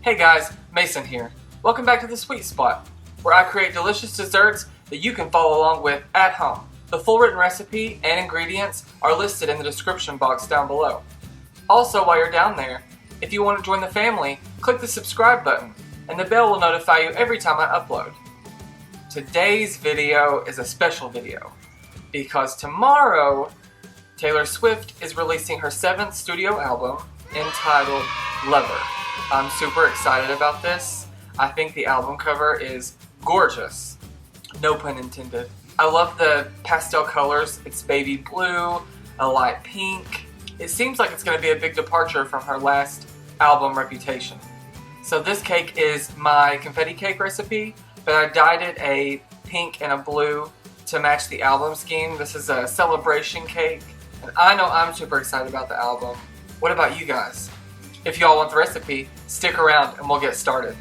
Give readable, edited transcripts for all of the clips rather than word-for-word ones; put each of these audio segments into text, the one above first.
Hey guys, Mason here. Welcome back to the Sweet Spot, where I create delicious desserts that you can follow along with at home. The full written recipe and ingredients are listed in the description box down below. Also, while you're down there, if you want to join the family, click the subscribe button and the bell will notify you every time I upload. Today's video is a special video because tomorrow Taylor Swift is releasing her 7th studio album entitled Lover. I'm super excited about this. I think the album cover is gorgeous. No pun intended. I love the pastel colors. It's baby blue, a light pink. It seems like it's going to be a big departure from her last album Reputation. So this cake is my confetti cake recipe, but I dyed it a pink and a blue to match the album scheme. This is a celebration cake, and I know I'm super excited about the album. What about you guys? If y'all want the recipe, stick around and we'll get started.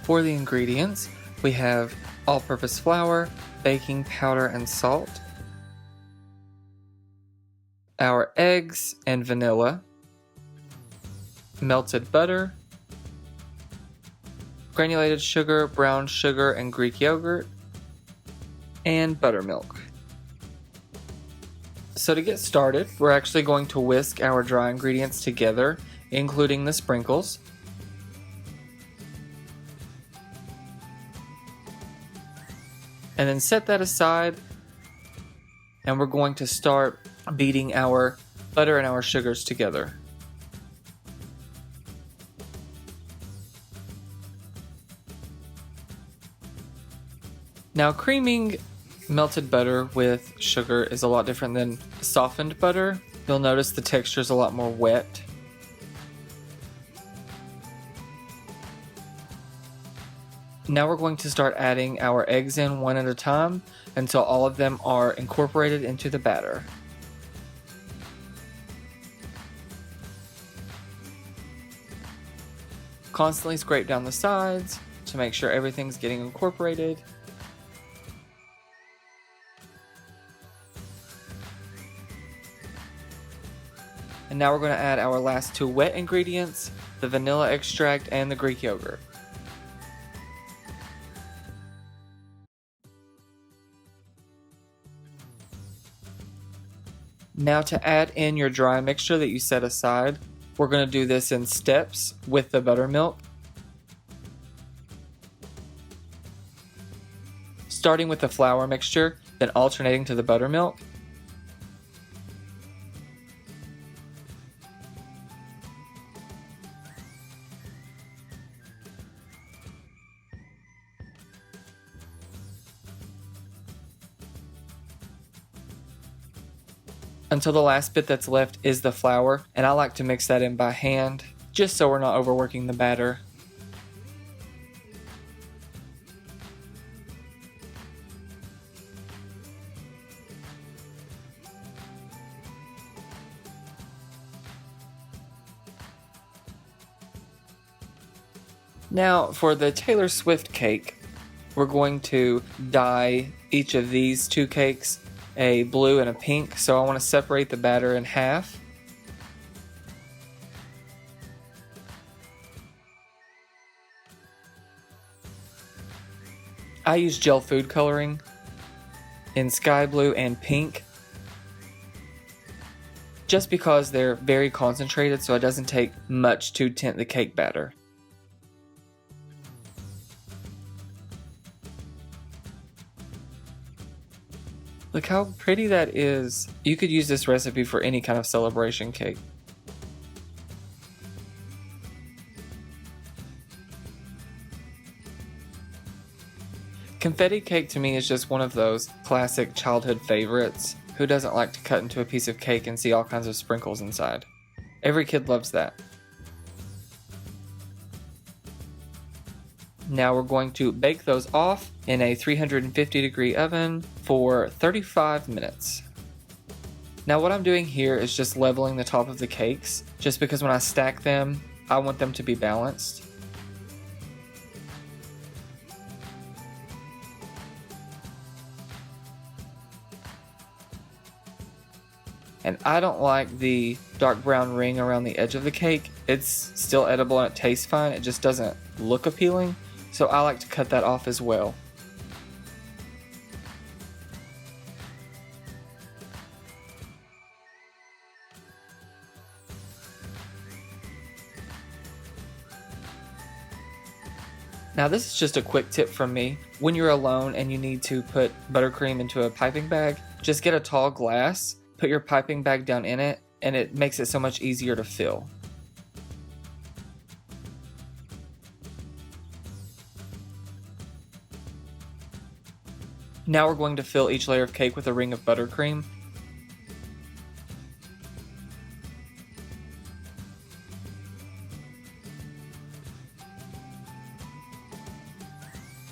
For the ingredients, we have all-purpose flour, baking powder and salt, our eggs and vanilla, melted butter, granulated sugar, brown sugar, and Greek yogurt, and buttermilk. So to get started, we're actually going to whisk our dry ingredients together, including the sprinkles. And then set that aside, and we're going to start beating our butter and our sugars together. Now, creaming melted butter with sugar is a lot different than softened butter. You'll notice the texture is a lot more wet. Now we're going to start adding our eggs in one at a time until all of them are incorporated into the batter. Constantly scrape down the sides to make sure everything's getting incorporated. And now we're going to add our last two wet ingredients, the vanilla extract and the Greek yogurt. Now to add in your dry mixture that you set aside, we're going to do this in steps with the buttermilk. Starting with the flour mixture, then alternating to the buttermilk. Until the last bit that's left is the flour, and I like to mix that in by hand, just so we're not overworking the batter. Now, for the Taylor Swift cake, we're going to dye each of these two cakes a blue and a pink, so I want to separate the batter in half. I use gel food coloring in sky blue and pink just because they're very concentrated, so it doesn't take much to tint the cake batter. Look how pretty that is. You could use this recipe for any kind of celebration cake. Confetti cake to me is just one of those classic childhood favorites. Who doesn't like to cut into a piece of cake and see all kinds of sprinkles inside? Every kid loves that. Now we're going to bake those off in a 350-degree oven for 35 minutes. Now what I'm doing here is just leveling the top of the cakes, just because when I stack them, I want them to be balanced. and I don't like the dark brown ring around the edge of the cake. It's still edible and it tastes fine, it just doesn't look appealing, so I like to cut that off as well. Now this is just a quick tip from me. When you're alone and you need to put buttercream into a piping bag, just get a tall glass, put your piping bag down in it, and it makes it so much easier to fill. Now we're going to fill each layer of cake with a ring of buttercream.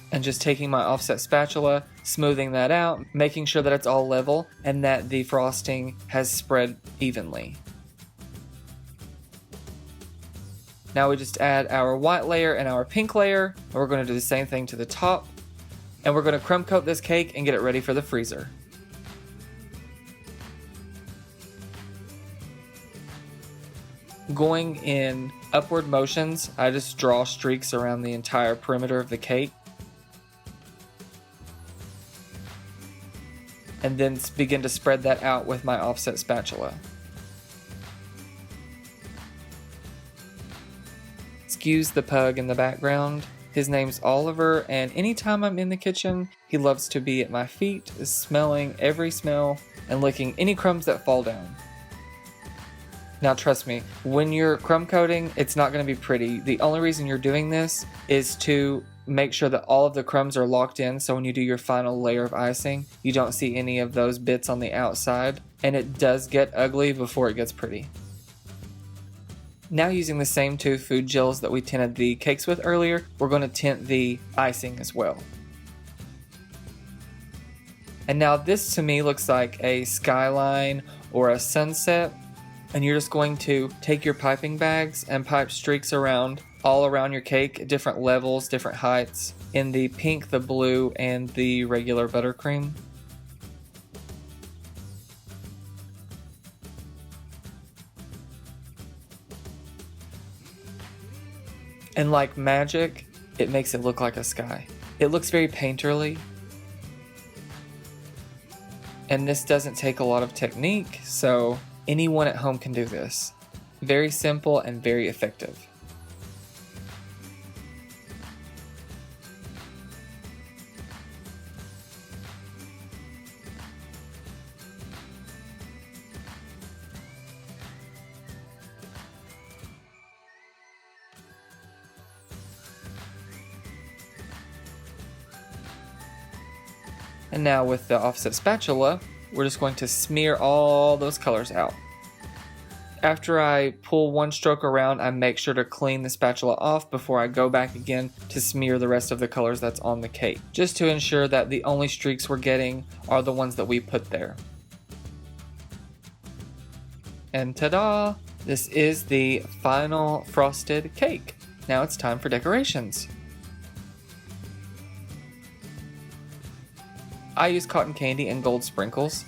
And just taking my offset spatula, smoothing that out, making sure that it's all level and that the frosting has spread evenly. Now we just add our white layer and our pink layer, and we're going to do the same thing to the top. And we're going to crumb coat this cake and get it ready for the freezer. Going in upward motions, I just draw streaks around the entire perimeter of the cake. And then begin to spread that out with my offset spatula. Excuse the pug in the background. His name's Oliver, and anytime I'm in the kitchen, he loves to be at my feet, smelling every smell and licking any crumbs that fall down. Now trust me, when you're crumb coating, it's not going to be pretty. The only reason you're doing this is to make sure that all of the crumbs are locked in, so when you do your final layer of icing, you don't see any of those bits on the outside, and it does get ugly before it gets pretty. Now using the same two food gels that we tinted the cakes with earlier, we're going to tint the icing as well. And now this to me looks like a skyline or a sunset, and you're just going to take your piping bags and pipe streaks around all around your cake at different levels, different heights, in the pink, the blue, and the regular buttercream. And like magic, it makes it look like a sky. It looks very painterly. And this doesn't take a lot of technique, so anyone at home can do this. Very simple and very effective. And now with the offset spatula, we're just going to smear all those colors out. After I pull one stroke around, I make sure to clean the spatula off before I go back again to smear the rest of the colors that's on the cake, just to ensure that the only streaks we're getting are the ones that we put there. And ta-da! This is the final frosted cake. Now it's time for decorations. I use cotton candy and gold sprinkles.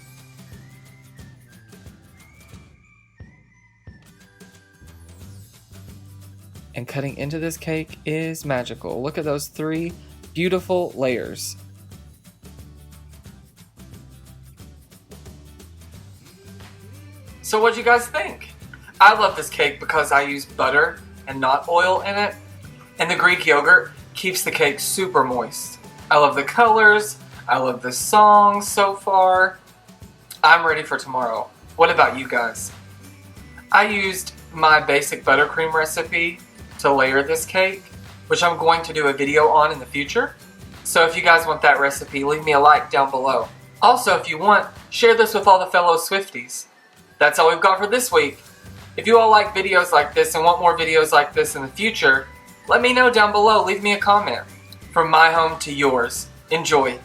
And cutting into this cake is magical. Look at those 3 beautiful layers. So what'd you guys think? I love this cake because I use butter and not oil in it. And the Greek yogurt keeps the cake super moist. I love the colors. I love the song so far. I'm ready for tomorrow. What about you guys? I used my basic buttercream recipe to layer this cake, which I'm going to do a video on in the future. So if you guys want that recipe, leave me a like down below. Also, if you want, share this with all the fellow Swifties. That's all we've got for this week. If you all like videos like this and want more videos like this in the future, let me know down below. Leave me a comment. From my home to yours. Enjoy.